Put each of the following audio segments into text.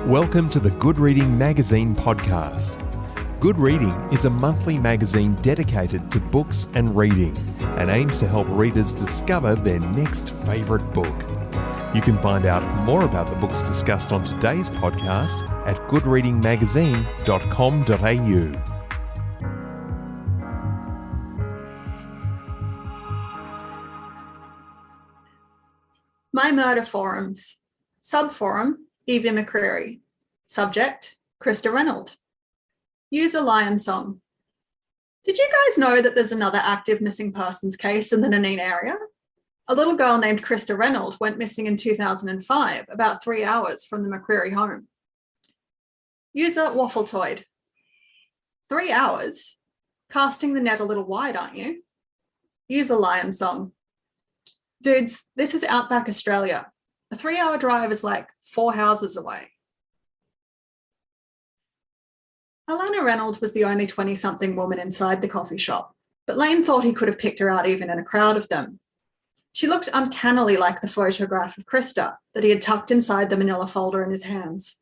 Welcome to the Good Reading Magazine podcast. Good Reading is a monthly magazine dedicated to books and reading and aims to help readers discover their next favourite book. You can find out more about the books discussed on today's podcast at goodreadingmagazine.com.au. My Murder Forums. Subforum, Evelyn McCreery. Subject, Krista Reynolds. User Lion Song. Did you guys know that there's another active missing persons case in the Nannine area? A little girl named Krista Reynolds went missing in 2005, about 3 hours from the McCreery home. User Waffletoid. 3 hours? Casting the net a little wide, aren't you? User Lion Song. Dudes, this is outback Australia. A 3-hour drive is like 4 houses away. Alana Reynolds was the only 20-something woman inside the coffee shop, but Lane thought he could have picked her out even in a crowd of them. She looked uncannily like the photograph of Krista that he had tucked inside the manila folder in his hands.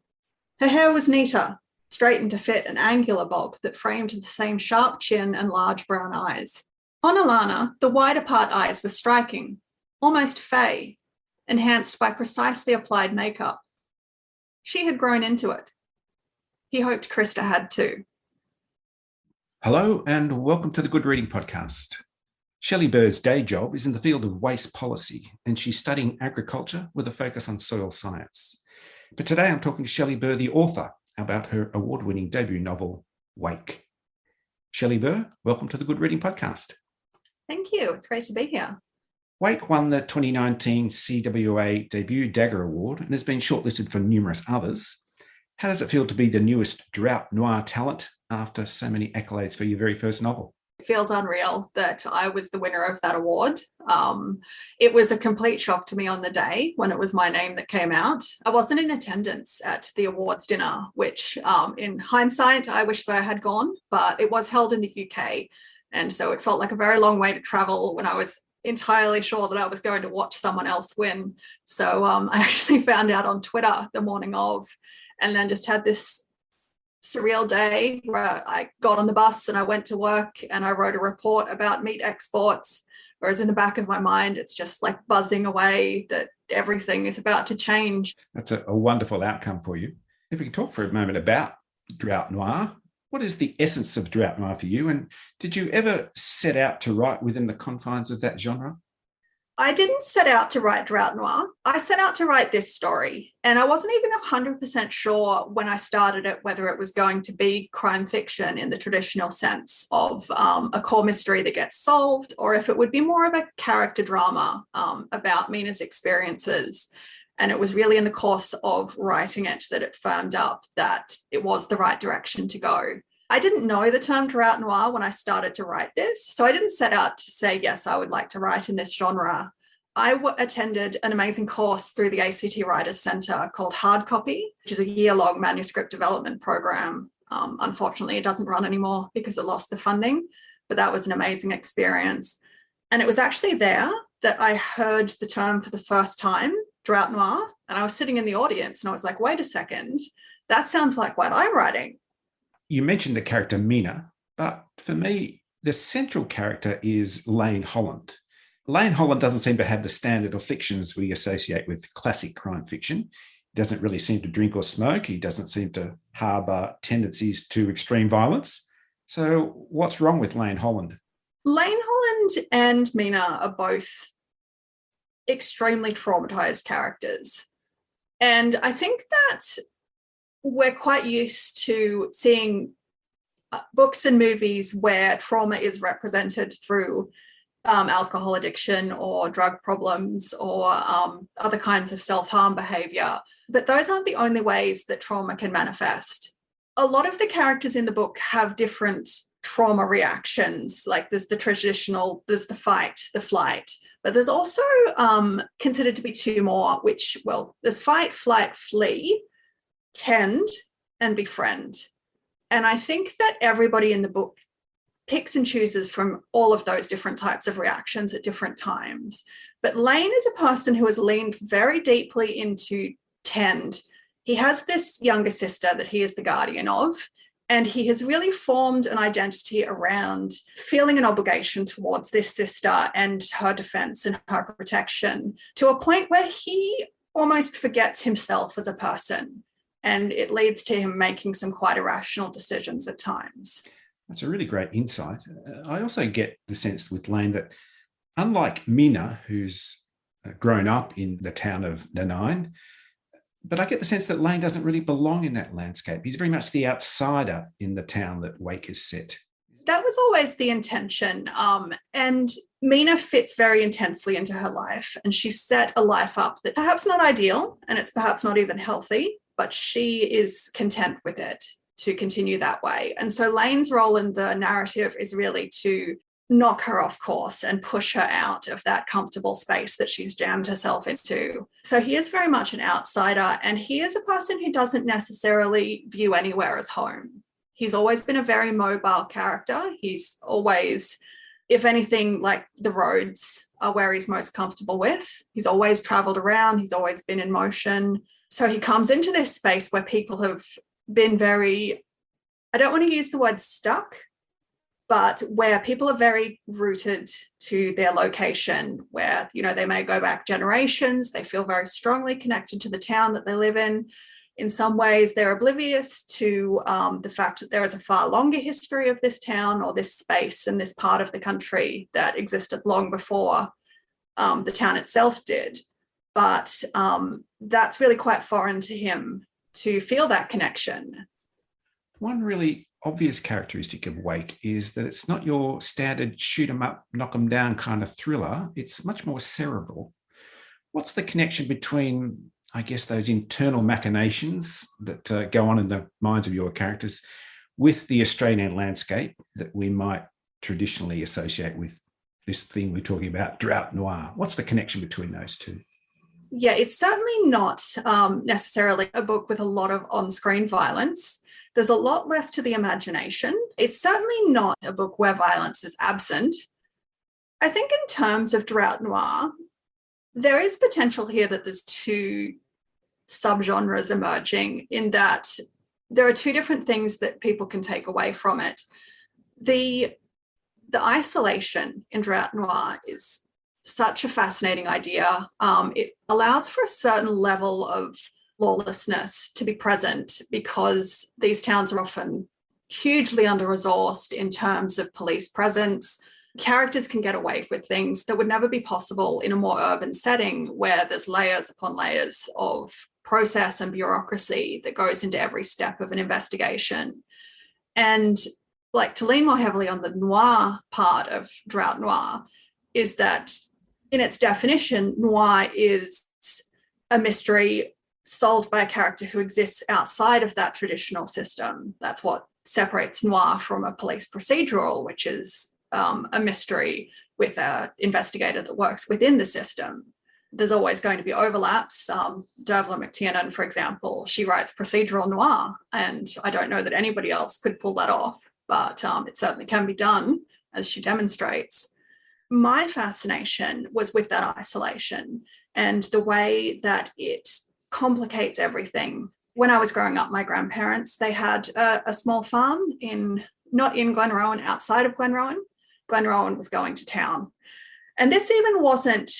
Her hair was neater, straightened to fit an angular bob that framed the same sharp chin and large brown eyes. On Alana, the wide apart eyes were striking, almost fey, enhanced by precisely applied makeup. She had grown into it. He hoped Krista had too. Hello and welcome to the Good Reading Podcast. Shelley Burr's day job is in the field of waste policy and she's studying agriculture with a focus on soil science. But today I'm talking to Shelley Burr, the author, about her award-winning debut novel, Wake. Shelley Burr, welcome to the Good Reading Podcast. Thank you. It's great to be here. Wake won the 2019 CWA Debut Dagger Award and has been shortlisted for numerous others. How does it feel to be the newest drought noir talent after so many accolades for your very first novel? It feels unreal that I was the winner of that award. It was a complete shock to me on the day when it was my name that came out. I wasn't in attendance at the awards dinner, which in hindsight, I wish that I had gone, but it was held in the UK. And so it felt like a very long way to travel when I was entirely sure that I was going to watch someone else win. So I actually found out on Twitter the morning of, and then just had this surreal day where I got on the bus and I went to work and I wrote a report about meat exports, whereas in the back of my mind, it's just like buzzing away that everything is about to change. That's a wonderful outcome for you. If we can talk for a moment about drought noir, what is the essence of drought noir for you? And did you ever set out to write within the confines of that genre? I didn't set out to write drought noir. I set out to write this story. And I wasn't even 100% sure when I started it whether it was going to be crime fiction in the traditional sense of a core mystery that gets solved, or if it would be more of a character drama about Mina's experiences. And it was really in the course of writing it that it firmed up that it was the right direction to go. I didn't know the term drought noir when I started to write this, so I didn't set out to say, yes, I would like to write in this genre. I attended an amazing course through the ACT Writers Centre called Hard Copy, which is a year-long manuscript development program. Unfortunately, it doesn't run anymore because it lost the funding, but that was an amazing experience. And it was actually there that I heard the term for the first time, drought noir, and I was sitting in the audience and I was like, wait a second, that sounds like what I'm writing. You mentioned the character Mina, but for me, the central character is Lane Holland. Lane Holland doesn't seem to have the standard afflictions we associate with classic crime fiction. He doesn't really seem to drink or smoke. He doesn't seem to harbour tendencies to extreme violence. So what's wrong with Lane Holland? Lane Holland and Mina are both extremely traumatized characters. And I think that we're quite used to seeing books and movies where trauma is represented through alcohol addiction or drug problems or other kinds of self-harm behavior. But those aren't the only ways that trauma can manifest. A lot of the characters in the book have different trauma reactions. Like there's the traditional, there's the fight, the flight, but there's also considered to be two more, which, well, there's fight, flight, flee, tend, and befriend. And I think that everybody in the book picks and chooses from all of those different types of reactions at different times. But Lane is a person who has leaned very deeply into tend. He has this younger sister that he is the guardian of, and he has really formed an identity around feeling an obligation towards this sister and her defense and her protection, to a point where he almost forgets himself as a person. And it leads to him making some quite irrational decisions at times. That's a really great insight. I also get the sense with Lane that, unlike Mina, who's grown up in the town of Nannine, but I get the sense that Lane doesn't really belong in that landscape. He's very much the outsider in the town that Wake is set. That was always the intention. And Mina fits very intensely into her life. And she set a life up that perhaps not ideal, and it's perhaps not even healthy, but she is content with it to continue that way. And so Lane's role in the narrative is really to knock her off course and push her out of that comfortable space that she's jammed herself into. So he is very much an outsider, and he is a person who doesn't necessarily view anywhere as home. He's always been a very mobile character. He's always, if anything, like the roads are where he's most comfortable with. He's always traveled around. He's always been in motion. So he comes into this space where people have been very, I don't want to use the word stuck, but where people are very rooted to their location, where, you know, they may go back generations, they feel very strongly connected to the town that they live in. In some ways, they're oblivious to the fact that there is a far longer history of this town or this space and this part of the country that existed long before the town itself did. But that's really quite foreign to him to feel that connection. One really obvious characteristic of Wake is that it's not your standard shoot 'em up, knock 'em down kind of thriller. It's much more cerebral. What's the connection between, I guess, those internal machinations that go on in the minds of your characters with the Australian landscape that we might traditionally associate with this thing we're talking about, drought noir? What's the connection between those two? Yeah, it's certainly not necessarily a book with a lot of on-screen violence. There's a lot left to the imagination. It's certainly not a book where violence is absent. I think in terms of drought noir, there is potential here that there's two subgenres emerging, in that there are two different things that people can take away from it. The isolation in drought noir is such a fascinating idea. It allows for a certain level of lawlessness to be present, because these towns are often hugely under-resourced in terms of police presence. Characters can get away with things that would never be possible in a more urban setting, where there's layers upon layers of process and bureaucracy that goes into every step of an investigation. And like, to lean more heavily on the noir part of drought noir is that, in its definition, noir is a mystery solved by a character who exists outside of that traditional system. That's what separates noir from a police procedural, which is a mystery with an investigator that works within the system. There's always going to be overlaps. Evelyn McCreery, for example, she writes procedural noir, and I don't know that anybody else could pull that off, but it certainly can be done, as she demonstrates. My fascination was with that isolation and the way that it complicates everything. When I was growing up, my grandparents, they had a small farm not in Glenrowan, outside of Glenrowan. Glenrowan was going to town. And this even wasn't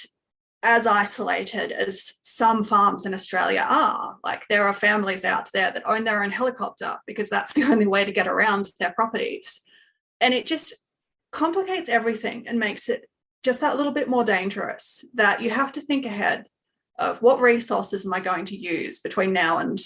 as isolated as some farms in Australia are. Like, there are families out there that own their own helicopter because that's the only way to get around their properties. And it just complicates everything and makes it just that little bit more dangerous, that you have to think ahead of what resources am I going to use between now and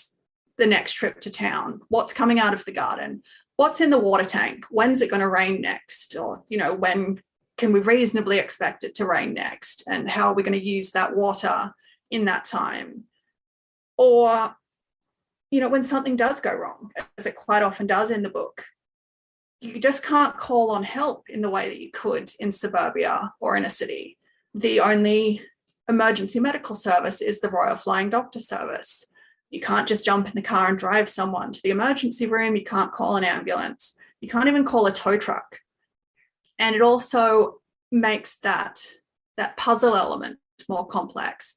the next trip to town? What's coming out of the garden? What's in the water tank? When's it going to rain next? Or, when can we reasonably expect it to rain next? And how are we going to use that water in that time? Or, when something does go wrong, as it quite often does in the book, you just can't call on help in the way that you could in suburbia or in a city. The only emergency medical service is the Royal Flying Doctor Service. You can't just jump in the car and drive someone to the emergency room. You can't call an ambulance. You can't even call a tow truck. And it also makes that puzzle element more complex.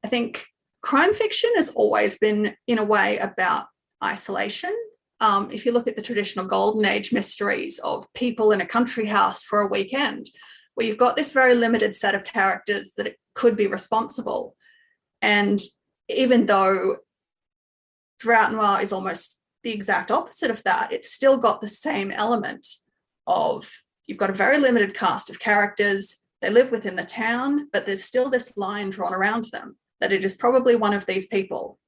I think crime fiction has always been, in a way, about isolation. If you look at the traditional golden age mysteries of people in a country house for a weekend, where you've got this very limited set of characters that it could be responsible. And even though Drought Noir is almost the exact opposite of that, it's still got the same element of you've got a very limited cast of characters. They live within the town, but there's still this line drawn around them that it is probably one of these people.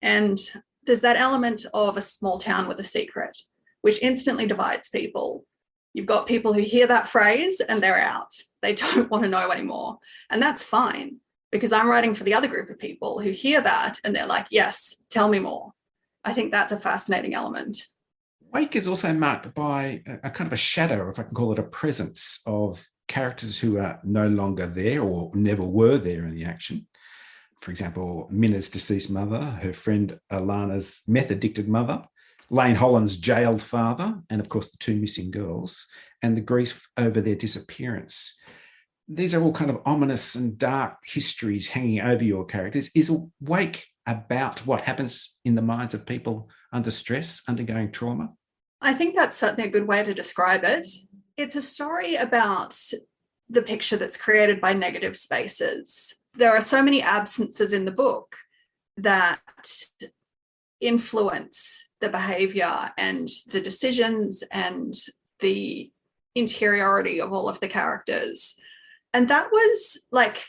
And there's that element of a small town with a secret, which instantly divides people. You've got people who hear that phrase and they're out. They don't want to know anymore. And that's fine, because I'm writing for the other group of people who hear that and they're like, yes, tell me more. I think that's a fascinating element. Wake is also marked by a kind of a shadow, if I can call it a presence, of characters who are no longer there or never were there in the action. For example, Mina's deceased mother, her friend Alana's meth-addicted mother, Lane Holland's jailed father, and of course the two missing girls, and the grief over their disappearance. These are all kind of ominous and dark histories hanging over your characters. Is Wake about what happens in the minds of people under stress, undergoing trauma? I think that's certainly a good way to describe it. It's a story about the picture that's created by negative spaces. There are so many absences in the book that influence the behaviour and the decisions and the interiority of all of the characters. And that was like,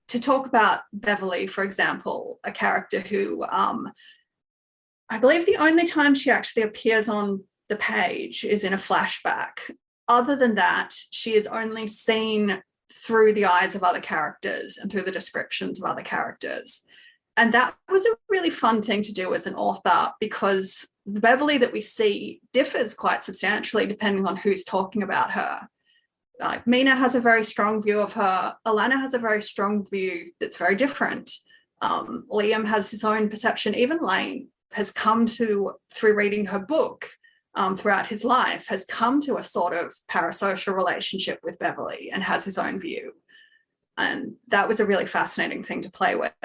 to talk about Beverly, for example, a character who I believe the only time she actually appears on the page is in a flashback. Other than that, she is only seen through the eyes of other characters and through the descriptions of other characters. And that was a really fun thing to do as an author, because the Beverly that we see differs quite substantially depending on who's talking about her. Mina has a very strong view of her. Alana has a very strong view that's very different. Liam has his own perception. Even Lane has come to, through reading her book throughout his life, has come to a sort of parasocial relationship with Beverly and has his own view. And that was a really fascinating thing to play with.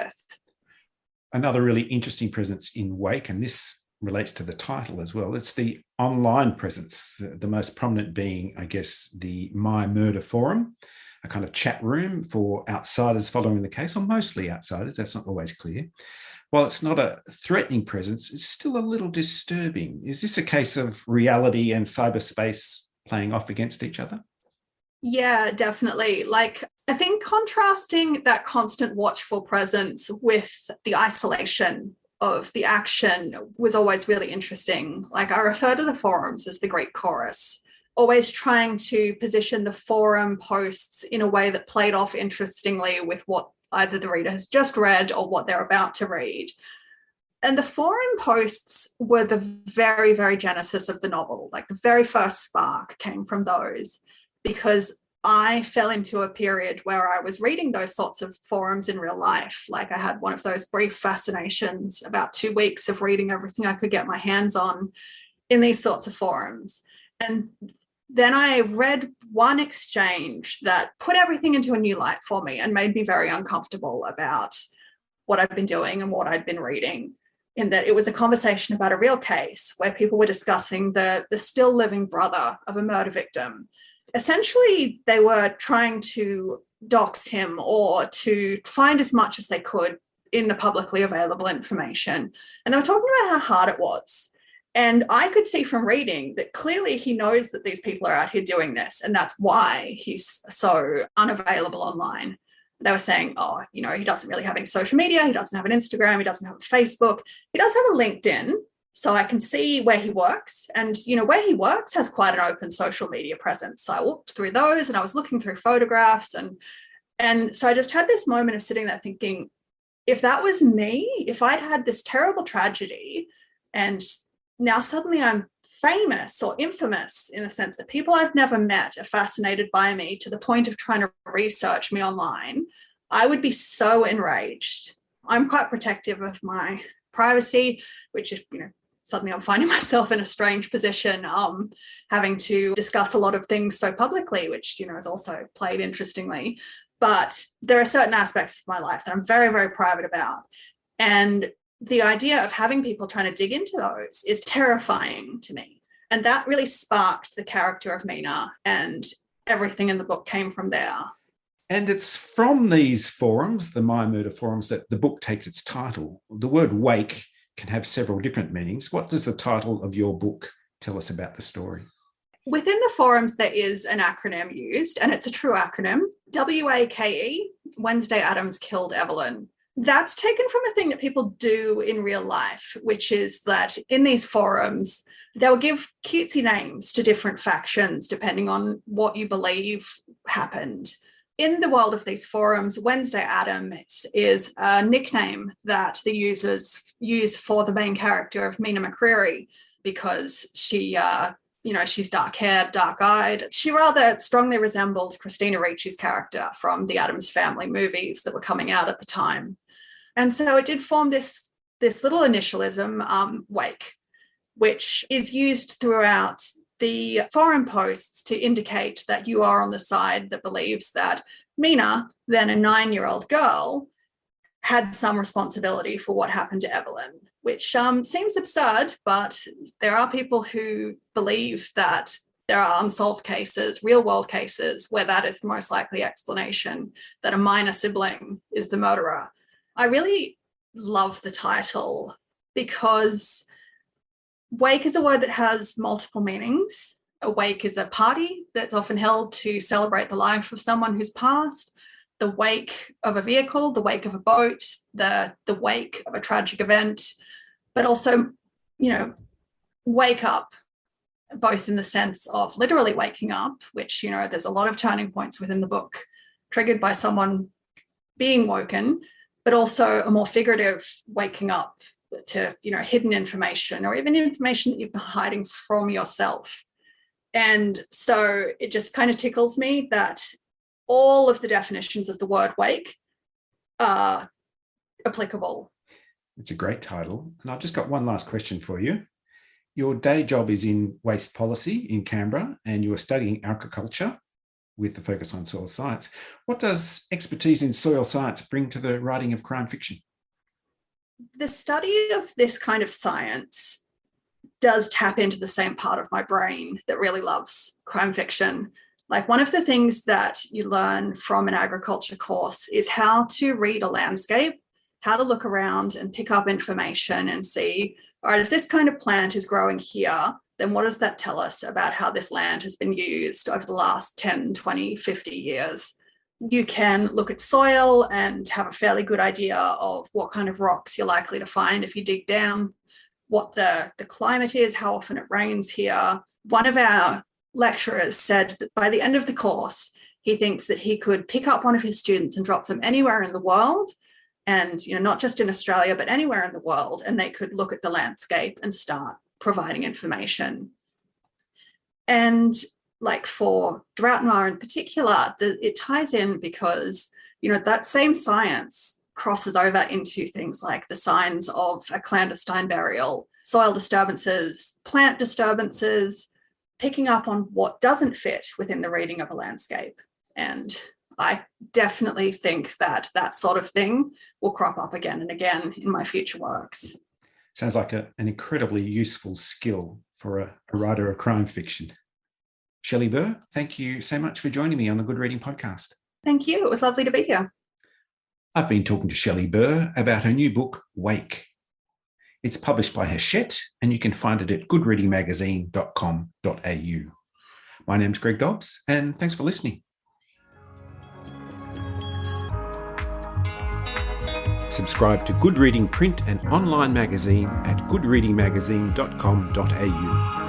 Another really interesting presence in Wake, and this relates to the title as well, it's the online presence, the most prominent being, I guess, the My Murder Forum, a kind of chat room for outsiders following the case, or mostly outsiders, that's not always clear. While it's not a threatening presence, it's still a little disturbing. Is this a case of reality and cyberspace playing off against each other? Yeah, definitely. Like, I think contrasting that constant watchful presence with the isolation of the action was always really interesting. Like, I refer to the forums as the Greek chorus, always trying to position the forum posts in a way that played off interestingly with what either the reader has just read or what they're about to read. And the forum posts were the very, very genesis of the novel. Like, the very first spark came from those, because I fell into a period where I was reading those sorts of forums in real life. Like, I had one of those brief fascinations, about 2 weeks of reading everything I could get my hands on in these sorts of forums. And then I read one exchange that put everything into a new light for me and made me very uncomfortable about what I've been doing and what I'd been reading, in that it was a conversation about a real case where people were discussing the still living brother of a murder victim. Essentially, they were trying to dox him or to find as much as they could in the publicly available information. And they were talking about how hard it was. And I could see from reading that clearly he knows that these people are out here doing this, and that's why he's so unavailable online. They were saying, oh, you know, he doesn't really have any social media. He doesn't have an Instagram. He doesn't have a Facebook. He does have a LinkedIn. So I can see where he works. And, you know, where he works has quite an open social media presence. So I walked through those and I was looking through photographs. And so I just had this moment of sitting there thinking, if that was me, if I'd had this terrible tragedy and now suddenly I'm famous or infamous in the sense that people I've never met are fascinated by me to the point of trying to research me online, I would be so enraged. I'm quite protective of my privacy, which is, you know, suddenly I'm finding myself in a strange position, having to discuss a lot of things so publicly, which, you know, is also played interestingly. But there are certain aspects of my life that I'm very, very private about. And the idea of having people trying to dig into those is terrifying to me. And that really sparked the character of Mina, and everything in the book came from there. And it's from these forums, the My Murder forums, that the book takes its title. The word wake can have several different meanings. What does the title of your book tell us about the story? Within the forums, there is an acronym used, and it's a true acronym, WAKE, Wednesday Addams Killed Evelyn. That's taken from a thing that people do in real life, which is that in these forums, they'll give cutesy names to different factions depending on what you believe happened. In the world of these forums, Wednesday Addams is a nickname that the users use for the main character of Mina McCreery, because she, she's dark-haired, dark-eyed. She rather strongly resembled Christina Ricci's character from the Addams Family movies that were coming out at the time. And so it did form this little initialism, wake, which is used throughout the forum posts to indicate that you are on the side that believes that Mina, then a 9-year-old girl, had some responsibility for what happened to Evelyn, which seems absurd, but there are people who believe that there are unsolved cases, real-world cases, where that is the most likely explanation, that a minor sibling is the murderer. I really love the title because wake is a word that has multiple meanings. A wake is a party that's often held to celebrate the life of someone who's passed. The wake of a vehicle, the wake of a boat, the wake of a tragic event, but also, wake up, both in the sense of literally waking up, which, there's a lot of turning points within the book triggered by someone being woken, but also a more figurative waking up to, hidden information, or even information that you've been hiding from yourself. And so it just kind of tickles me that all of the definitions of the word wake are applicable. It's a great title. And I've just got one last question for you. Your day job is in waste policy in Canberra, and you are studying agriculture with the focus on soil science. What does expertise in soil science bring to the writing of crime fiction? The study of this kind of science does tap into the same part of my brain that really loves crime fiction. Like, one of the things that you learn from an agriculture course is how to read a landscape, how to look around and pick up information and see, all right, if this kind of plant is growing here, then what does that tell us about how this land has been used over the last 10, 20, 50 years? You can look at soil and have a fairly good idea of what kind of rocks you're likely to find if you dig down, what the climate is, how often it rains here. One of our lecturers said that by the end of the course, he thinks that he could pick up one of his students and drop them anywhere in the world, and not just in Australia, but anywhere in the world, and they could look at the landscape and start providing information. And like for drought noir in particular, it ties in because, that same science crosses over into things like the signs of a clandestine burial, soil disturbances, plant disturbances, picking up on what doesn't fit within the reading of a landscape. And I definitely think that that sort of thing will crop up again and again in my future works. Sounds like an incredibly useful skill for a writer of crime fiction. Shelley Burr, thank you so much for joining me on the Good Reading Podcast. Thank you. It was lovely to be here. I've been talking to Shelley Burr about her new book, Wake. It's published by Hachette, and you can find it at goodreadingmagazine.com.au. My name's Greg Dobbs, and thanks for listening. Subscribe to Good Reading print and online magazine at goodreadingmagazine.com.au.